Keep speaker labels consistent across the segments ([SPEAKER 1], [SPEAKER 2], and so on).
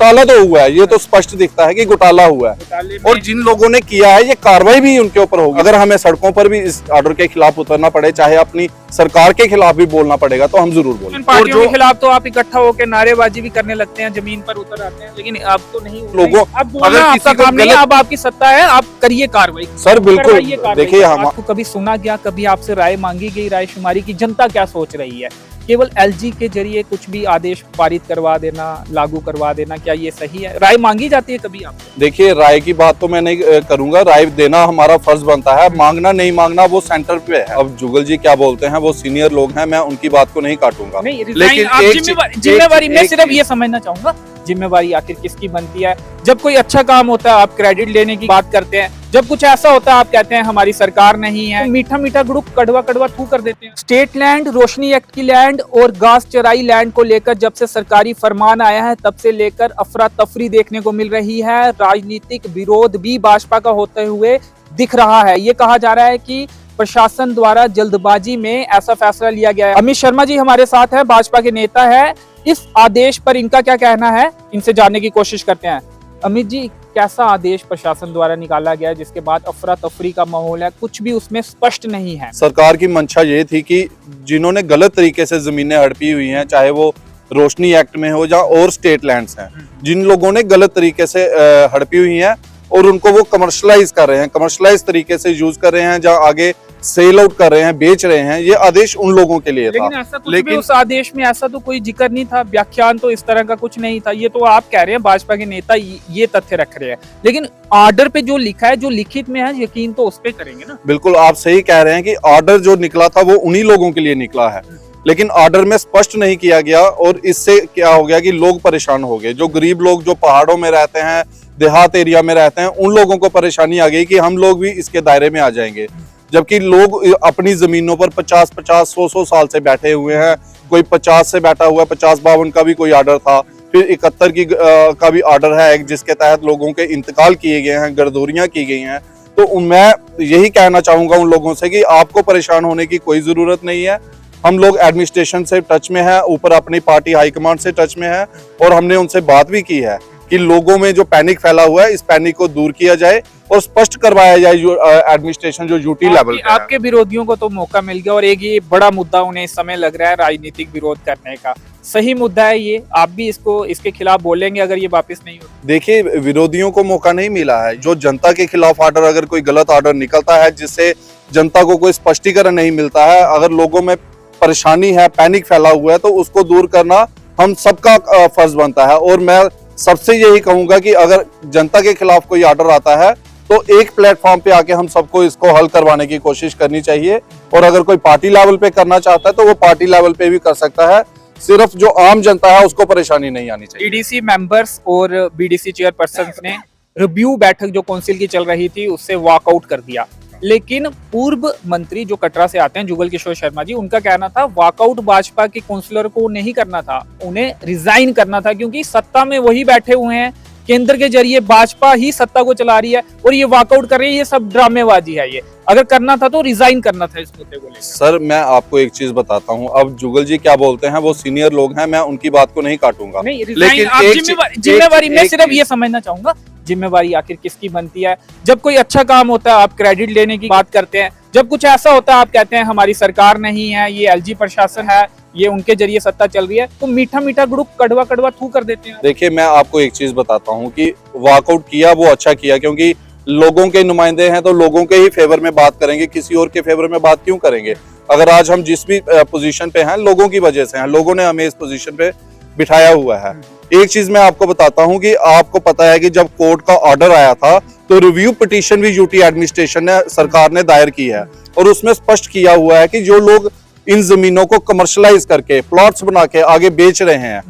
[SPEAKER 1] घोटाला तो हुआ है, ये तो स्पष्ट दिखता है कि घोटाला हुआ है। और जिन लोगों ने किया है ये कार्रवाई भी उनके ऊपर होगी। अगर हमें सड़कों पर भी इस ऑर्डर के खिलाफ उतरना पड़े, चाहे अपनी सरकार के खिलाफ भी बोलना पड़ेगा, तो हम जरूर बोलेंगे।
[SPEAKER 2] पार्टियों के खिलाफ तो आप इकट्ठा होकर नारेबाजी भी करने लगते हैं, जमीन पर उतर आते हैं, लेकिन आपको नहीं,
[SPEAKER 1] लोगों
[SPEAKER 2] अगर आपका काम नहीं, अब आपकी सत्ता है, आप करिए कार्रवाई।
[SPEAKER 1] सर बिल्कुल, देखिए
[SPEAKER 2] आपको कभी सुना गया, कभी आपसे राय मांगी गई, राय शुमारी की जनता क्या सोच रही है? केवल एलजी के जरिए कुछ भी आदेश पारित करवा देना, लागू करवा देना, क्या ये सही है? राय मांगी जाती है कभी आपसे?
[SPEAKER 1] देखिए, राय की बात तो मैं नहीं करूंगा, राय देना हमारा फर्ज बनता है, मांगना नहीं मांगना वो सेंटर पे है। अब जुगल जी क्या बोलते हैं, वो सीनियर लोग हैं, मैं उनकी बात को नहीं काटूंगा।
[SPEAKER 2] लेकिन जिम्मेवारी मैं सिर्फ ये समझना चाहूंगा, जिम्मेवारी आखिर किसकी बनती है? जब कोई अच्छा काम होता है आप क्रेडिट लेने की बात करते हैं, जब कुछ ऐसा होता है आप कहते हैं हमारी सरकार नहीं है, मीठा मीठा ग्रुप कड़वा कड़वा थू कर देते हैं। स्टेट लैंड, रोशनी एक्ट की लैंड और घास चराई लैंड को लेकर जब से सरकारी फरमान आया है, तब से लेकर अफरा तफरी देखने को मिल रही है। राजनीतिक विरोध भी भाजपा का होते हुए दिख रहा है। ये कहा जा रहा है कि प्रशासन द्वारा जल्दबाजी में ऐसा फैसला लिया गया है। अमित शर्मा जी हमारे साथ है, भाजपा के नेता है। इस आदेश पर इनका क्या कहना है, इनसे जानने की कोशिश करते हैं। अमित जी, कैसा आदेश प्रशासन द्वारा निकाला गया जिसके बाद अफरा तफरी का माहौल है, कुछ भी उसमें स्पष्ट नहीं है?
[SPEAKER 1] सरकार की मंशा ये थी कि जिन्होंने गलत तरीके से जमीनें हड़पी हुई हैं, चाहे वो रोशनी एक्ट में हो या और स्टेट लैंड्स हैं, जिन लोगों ने गलत तरीके से हड़पी हुई हैं और उनको वो कमर्शलाइज कर रहे हैं, कमर्शलाइज तरीके से यूज कर रहे हैं, जहाँ आगे सेल आउट कर रहे हैं, बेच रहे हैं, ये आदेश उन लोगों के लिए था।
[SPEAKER 2] लेकिन उस आदेश में ऐसा तो कोई जिक्र नहीं था, व्याख्यान तो इस तरह का कुछ नहीं था। ये तो आप कह रहे हैं, भाजपा के नेता ये तथ्य रख रहे हैं, लेकिन ऑर्डर पे जो लिखा है, जो लिखित में है, यकीन तो उस पे करेंगे ना?
[SPEAKER 1] बिल्कुल, आप सही कह रहे हैं कि ऑर्डर जो निकला था वो उन्हीं लोगों के लिए निकला है, लेकिन ऑर्डर में स्पष्ट नहीं किया गया और इससे क्या हो गया कि लोग परेशान हो गए। जो गरीब लोग जो पहाड़ों में रहते हैं, देहात एरिया में रहते हैं, उन लोगों को परेशानी आ गई कि हम लोग भी इसके दायरे में आ जाएंगे, जबकि लोग अपनी जमीनों पर 50-50, 100-100 साल से बैठे हुए हैं। कोई 50 से बैठा हुआ है, 50-52 का भी कोई ऑर्डर था, फिर 71 का भी ऑर्डर है जिसके तहत लोगों के इंतकाल किए गए हैं, गर्दोरियां की गई हैं। तो मैं यही कहना चाहूंगा उन लोगों से कि आपको परेशान होने की कोई जरूरत नहीं है। हम लोग एडमिनिस्ट्रेशन से टच में है, ऊपर अपनी पार्टी हाईकमांड से टच में है, और हमने उनसे बात भी की है कि लोगों में जो पैनिक फैला हुआ है, इस पैनिक को दूर किया जाए और स्पष्ट करवाया जाए जो एडमिनिस्ट्रेशन जो यूटी लेवल पे।
[SPEAKER 2] आपके विरोधियों को तो मौका मिल गया और एक ये बड़ा मुद्दा उन्हें इस समय लग रहा है राजनीतिक विरोध करने का। सही मुद्दा है ये, आप भी इसके खिलाफ बोलेंगे अगर ये वापस नहीं हो?
[SPEAKER 1] देखिए, विरोधियों को मौका नहीं मिला है। जो जनता के खिलाफ ऑर्डर, अगर कोई गलत ऑर्डर निकलता है जिससे जनता को कोई स्पष्टीकरण नहीं मिलता है, अगर लोगों में परेशानी है, पैनिक फैला हुआ है, तो उसको दूर करना हम सबका फर्ज बनता है। और मैं सबसे यही कहूंगा कि अगर जनता के खिलाफ कोई ऑर्डर आता है तो एक प्लेटफॉर्म पे आके हम सबको इसको हल करवाने की कोशिश करनी चाहिए, और अगर कोई पार्टी लेवल पे करना चाहता है तो वो पार्टी लेवल पे भी कर सकता है। सिर्फ जो आम जनता है उसको परेशानी नहीं आनी चाहिए।
[SPEAKER 2] ईडीसी मेंबर्स और बीडीसी चेयरपर्सन ने रिव्यू बैठक जो काउंसिल की चल रही थी उससे वॉकआउट कर दिया, लेकिन पूर्व मंत्री जो कटरा से आते हैं जुगल किशोर शर्मा जी, उनका कहना था वॉकआउट भाजपा के काउंसिलर को नहीं करना था, उन्हें रिजाइन करना था, क्योंकि सत्ता में वही बैठे हुए हैं, केंद्र के जरिए भाजपा ही सत्ता को चला रही है और ये वॉकआउट कर रही है, ये सब ड्रामेबाजी है। ये अगर करना था तो रिजाइन करना था इस मुद्दे को लेकर।
[SPEAKER 1] सर, मैं आपको एक चीज बताता हूँ, अब जुगल जी क्या बोलते हैं, वो सीनियर लोग हैं, मैं उनकी बात को नहीं काटूंगा।
[SPEAKER 2] लेकिन जिम्मेवारी मैं सिर्फ ये समझना चाहूंगा, जिम्मेवारी आखिर किसकी बनती है? जब कोई अच्छा काम होता है आप क्रेडिट लेने की बात करते हैं, जब कुछ ऐसा होता है आप कहते हैं हमारी सरकार नहीं है, ये एलजी प्रशासन है, ये उनके जरिए सत्ता चल रही है, तो मीठा मीठा ग्रुप कड़वा कड़वा थू कर देते हैं।
[SPEAKER 1] देखिए, मैं आपको एक चीज बताता हूँ कि वॉकआउट किया वो अच्छा किया, क्योंकि लोगों के नुमाइंदे हैं तो लोगों के ही फेवर में बात करेंगे, किसी और के फेवर में बात क्यों करेंगे? अगर आज हम जिस भी पोजीशन पे हैं, लोगों की वजह से हैं, लोगों ने हमें इस पोजीशन पे बिठाया हुआ है। एक चीज मैं आपको बताता हूं कि आपको पता है कि जब कोर्ट का ऑर्डर आया था तो रिव्यू पिटीशन भी यूटी एडमिनिस्ट्रेशन ने, सरकार ने दायर की है, और उसमें स्पष्ट किया हुआ है कि जो लोग इन जमीनों को कमर्शलाइज करके प्लॉट्स बना के आगे बेच रहे हैं,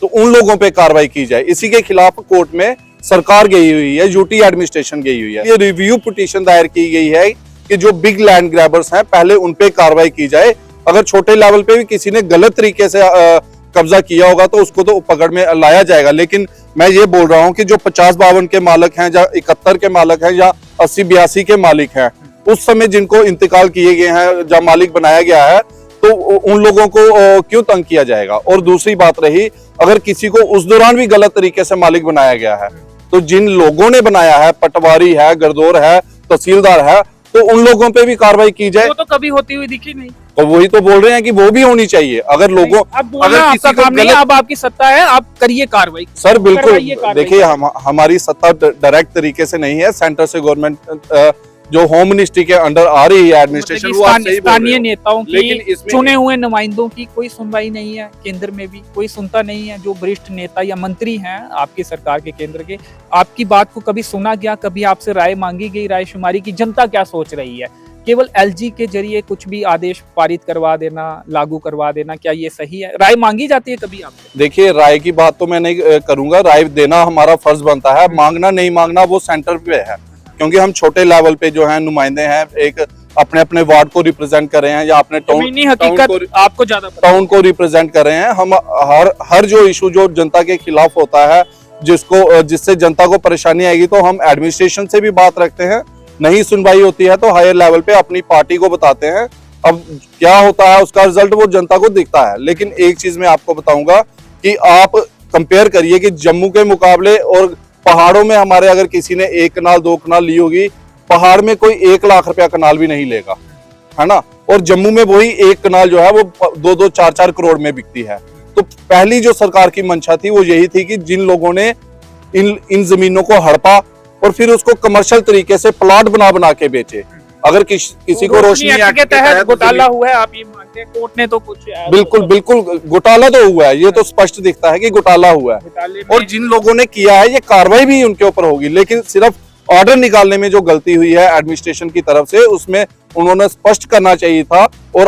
[SPEAKER 1] तो उन लोगों पे कार्रवाई की जाए। इसी के खिलाफ कोर्ट में सरकार गई हुई है, यूटी एडमिनिस्ट्रेशन गई हुई है। ये रिव्यू पिटीशन दायर की गई है कि जो बिग लैंड ग्रैबर्स हैं पहले उन पे कार्रवाई की जाए। अगर छोटे लेवल पे भी किसी ने गलत तरीके से कब्जा किया होगा तो उसको तो पकड़ में लाया जाएगा, लेकिन मैं ये बोल रहा हूँ कि जो 50-52 के मालिक हैं, या 71 के मालिक हैं, या 80-82 के मालिक हैं, उस समय जिनको इंतकाल किए गए हैं, जहाँ मालिक बनाया गया है, तो उन लोगों को क्यों तंग किया जाएगा। और दूसरी बात रही, अगर किसी को उस दौरान भी गलत तरीके से मालिक बनाया गया है, तो जिन लोगों ने बनाया है, पटवारी है, गर्दौर है, तहसीलदार है, तो उन लोगों पे भी कार्रवाई की जाए।
[SPEAKER 2] वो तो कभी होती हुई दिखी नहीं।
[SPEAKER 1] तो वही तो बोल रहे हैं कि वो भी होनी चाहिए। अगर लोगों,
[SPEAKER 2] अगर किसी को गलत, अब आपकी सत्ता है, आप करिए कार्रवाई।
[SPEAKER 1] सर बिल्कुल, देखिए हमारी सत्ता डायरेक्ट तरीके से नहीं है, सेंटर से गवर्नमेंट जो होम मिनिस्ट्री के अंडर आ रही है एडमिनिस्ट्रेशन, वो
[SPEAKER 2] स्थानीय नेताओं की, चुने हुए नुमाइंदों की कोई सुनवाई नहीं है। केंद्र में भी कोई सुनता नहीं है। जो वरिष्ठ नेता या मंत्री हैं आपकी सरकार के, केंद्र के, आपकी बात को कभी सुना गया? कभी आपसे राय मांगी गई, राय शुमारी की? जनता क्या सोच रही है? केवल एलजी के जरिए कुछ भी आदेश पारित करवा देना, लागू करवा देना, क्या ये सही है? राय मांगी जाती है कभी आपसे?
[SPEAKER 1] देखिए, राय की बात तो मैं नहीं करूंगा, राय देना हमारा फर्ज बनता है, मांगना नहीं मांगना वो सेंटर पे है। क्योंकि हम छोटे लेवल पे जो है नुमाइंदे हैं, एक अपने अपने वार्ड को रिप्रेजेंट कर रहे हैं या अपने
[SPEAKER 2] आपको ज्यादा
[SPEAKER 1] टाउन को रिप्रेजेंट कर रहे हैं। हम हर जो इशू जो जनता के खिलाफ होता है, जिससे जनता को परेशानी आएगी, तो हम एडमिनिस्ट्रेशन से भी बात रखते हैं। नहीं सुनवाई होती है तो हायर लेवल पे अपनी पार्टी को बताते हैं। अब क्या होता है उसका रिजल्ट वो जनता को दिखता है। लेकिन एक चीज मैं आपको बताऊंगा कि आप कंपेयर करिए कि जम्मू के मुकाबले और पहाड़ों में हमारे अगर किसी ने 1 कनाल 2 कनाल ली होगी, पहाड़ में कोई 1 लाख रुपया कनाल भी नहीं लेगा, है ना। और जम्मू में वही 1 कनाल जो है वो 2-2, 4-4 करोड़ में बिकती है। तो पहली जो सरकार की मंशा थी वो यही थी कि जिन लोगों ने इन जमीनों को हड़पा और फिर उसको कमर्शियल तरीके से प्लॉट बना के बेचे। अगर किसी को रोशनी एक्ट के तहत
[SPEAKER 2] घोटाला हुआ है, आप ये मानते हैं? कोर्ट ने तो कुछ
[SPEAKER 1] बिल्कुल घोटाला तो हुआ है, ये तो स्पष्ट दिखता है कि घोटाला हुआ है। और जिन लोगों ने किया है, ये कार्रवाई भी उनके ऊपर होगी। लेकिन सिर्फ ऑर्डर निकालने में जो गलती हुई है एडमिनिस्ट्रेशन की तरफ से, उसमें उन्होंने स्पष्ट करना चाहिए था। और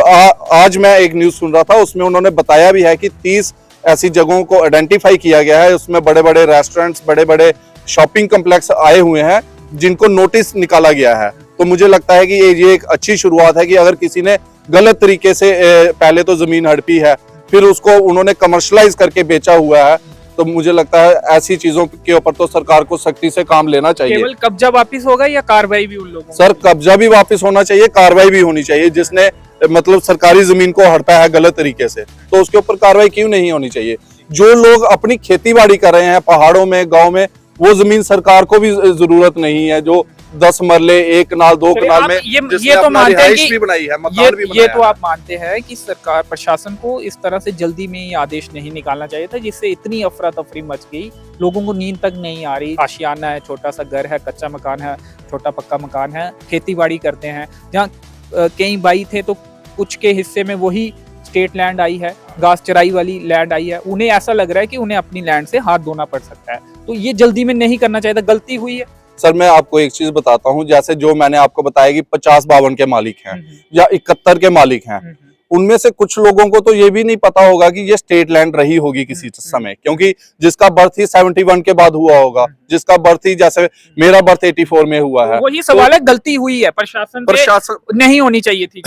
[SPEAKER 1] आज मैं एक न्यूज सुन रहा था, उसमें उन्होंने बताया भी है कि 30 ऐसी जगहों को आइडेंटिफाई किया गया है। उसमें बड़े बड़े रेस्टोरेंट्स, बड़े बड़े शॉपिंग कम्प्लेक्स आए हुए हैं जिनको नोटिस निकाला गया है। तो मुझे लगता है कि ये एक अच्छी शुरुआत है कि अगर किसी ने गलत तरीके से पहले तो जमीन हड़पी है, फिर उसको उन्होंने कमर्शलाइज करके बेचा हुआ है, तो मुझे लगता है ऐसी चीजों के ऊपर तो सरकार को सख्ती से काम लेना चाहिए।
[SPEAKER 2] केवल कब्जा वापस होगा या कार्रवाई भी उन लोगों?
[SPEAKER 1] सर, कब्जा भी वापस होना चाहिए, कार्रवाई भी होनी चाहिए। जिसने मतलब सरकारी जमीन को हड़पा है गलत तरीके से, तो उसके ऊपर कार्रवाई क्यों नहीं होनी चाहिए। जो लोग अपनी खेती बाड़ी कर रहे हैं पहाड़ों में, गाँव में, वो जमीन सरकार को भी जरूरत नहीं है। जो 10 मरले 1 कनाल 2 कनाल में
[SPEAKER 2] ये तो मानते हैं कि
[SPEAKER 1] भी बनाई है, मकान भी बनाया
[SPEAKER 2] ये तो आप मानते हैं कि सरकार प्रशासन को इस तरह से जल्दी में ये आदेश नहीं निकालना चाहिए था, जिससे इतनी अफरा तफरी मच गई, लोगों को नींद तक नहीं आ रही। आशियाना है, छोटा सा घर है, कच्चा मकान है, छोटा पक्का मकान है, खेती बाड़ी करते हैं। जहाँ कई भाई थे तो कुछ के हिस्से में वही स्टेट लैंड आई है, घास चराई वाली लैंड आई है। उन्हें ऐसा लग रहा है कि उन्हें अपनी लैंड से हाथ धोना पड़ सकता है। तो ये जल्दी में नहीं करना चाहिए था, गलती हुई है।
[SPEAKER 1] सर, मैं आपको एक चीज बताता हूँ, जैसे जो मैंने आपको बताया कि 50-52 के मालिक हैं या 71 के मालिक हैं, उनमें से कुछ लोगों को तो ये भी नहीं पता होगा कि ये स्टेट लैंड रही होगी किसी समय, क्योंकि जिसका बर्थ ही 71 के बाद हुआ होगा, जिसका बर्थ ही, जैसे मेरा बर्थ 84 में हुआ है।
[SPEAKER 2] वही सवाल है, गलती हुई है, प्रशासन नहीं होनी चाहिए थी।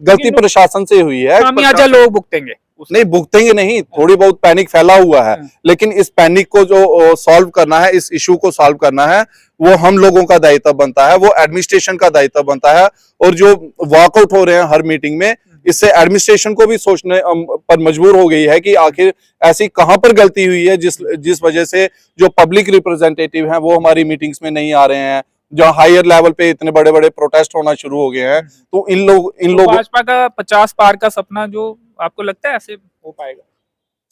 [SPEAKER 1] गलती प्रशासन से हुई है,
[SPEAKER 2] खामियाजा लोग भुगतेंगे।
[SPEAKER 1] नहीं भुगतेंगे नहीं, थोड़ी बहुत पैनिक फैला हुआ है, लेकिन इस पैनिक को जो सॉल्व करना है, इस इशू को सॉल्व करना है, वो हम लोगों का दायित्व बनता है, वो एडमिनिस्ट्रेशन का दायित्व बनता है। और जो वॉकआउट हो रहे हैं हर मीटिंग में, इससे एडमिनिस्ट्रेशन को भी सोचने पर मजबूर हो गई है कि आखिर ऐसी कहां पर गलती हुई है जिस वजह से जो पब्लिक रिप्रेजेंटेटिव हैं वो हमारी मीटिंग्स में नहीं आ रहे हैं। जहाँ हायर लेवल पे इतने बड़े बड़े प्रोटेस्ट होना शुरू हो गए हैं, तो इन लोग
[SPEAKER 2] भाजपा का 50 पार का सपना, जो आपको लगता है ऐसे हो पाएगा?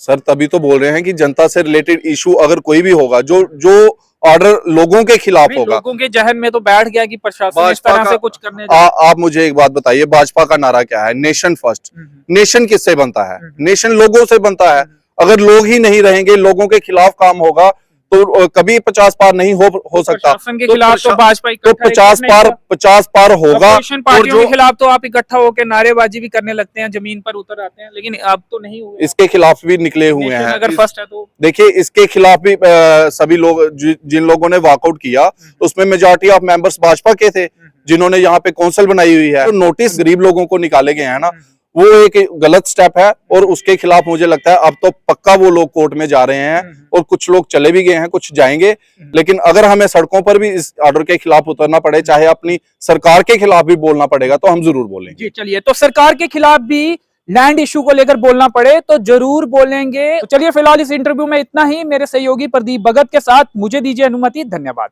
[SPEAKER 1] सर, तभी तो बोल रहे हैं कि जनता से रिलेटेड इशू अगर कोई भी होगा, जो ऑर्डर लोगों के खिलाफ होगा,
[SPEAKER 2] लोगों के जहन में तो बैठ गया कि प्रशासन इस तरह से कुछ करने
[SPEAKER 1] आप मुझे एक बात बताइए, भाजपा का नारा क्या है? Nation first. नेशन किससे बनता है? नेशन लोगों से बनता है। अगर लोग ही नहीं रहेंगे, लोगों के खिलाफ काम होगा, तो कभी 50 पार नहीं हो सकता।
[SPEAKER 2] के खिलाफ तो भाजपा
[SPEAKER 1] तो 50 पार होगा।
[SPEAKER 2] पार्टियों के खिलाफ तो आप इकट्ठा होकर नारेबाजी भी करने लगते हैं, जमीन पर उतर आते हैं, लेकिन अब तो नहीं हुआ।
[SPEAKER 1] इसके खिलाफ भी निकले हुए हैं।
[SPEAKER 2] अगर फर्स्ट है तो
[SPEAKER 1] देखिए, इसके खिलाफ भी सभी लोग, जिन लोगों ने वॉकआउट किया, उसमें मेजॉरिटी ऑफ मेंबर्स भाजपा के थे, जिन्होंने यहाँ पे कौंसिल बनाई हुई है। तो नोटिस गरीब लोगों को निकाले गए हैं ना, वो एक गलत स्टेप है। और उसके खिलाफ मुझे लगता है अब तो पक्का वो लोग कोर्ट में जा रहे हैं, और कुछ लोग चले भी गए हैं, कुछ जाएंगे। लेकिन अगर हमें सड़कों पर भी इस ऑर्डर के खिलाफ उतरना पड़े, चाहे अपनी सरकार के खिलाफ भी बोलना पड़ेगा, तो हम जरूर बोलेंगे।
[SPEAKER 2] जी, चलिए, तो सरकार के खिलाफ भी लैंड इशू को लेकर बोलना पड़े तो जरूर बोलेंगे। तो चलिए फिलहाल इस इंटरव्यू में इतना ही। मेरे सहयोगी प्रदीप भगत के साथ मुझे दीजिए अनुमति। धन्यवाद।